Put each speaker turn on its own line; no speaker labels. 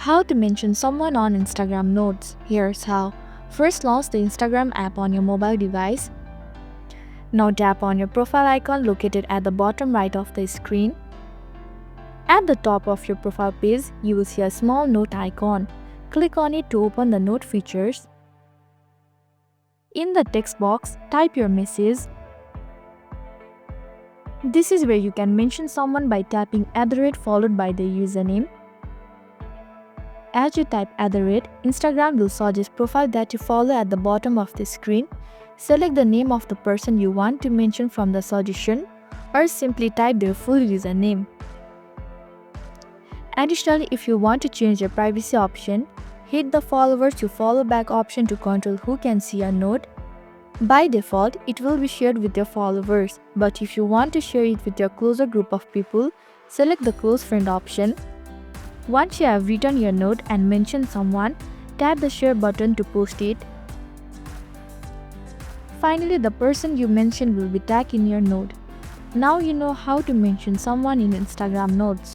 How to mention someone on Instagram Notes. Here's how. First, launch the Instagram app on your mobile device. Now tap on your profile icon located at the bottom right of the screen. At the top of your profile page, you will see a small note icon. Click on it to open the note features. In the text box, type your message. This is where you can mention someone by tapping @ followed by the username. As you type @, Instagram will suggest profile that you follow at the bottom of the screen. Select the name of the person you want to mention from the suggestion, or simply type their full username. Additionally, if you want to change your privacy option, hit the followers to follow back option to control who can see a note. By default, it will be shared with your followers, but if you want to share it with your closer group of people, select the close friend option. Once you have written your note and mentioned someone, tap the share button to post it. Finally, the person you mentioned will be tagged in your note. Now you know how to mention someone in Instagram Notes.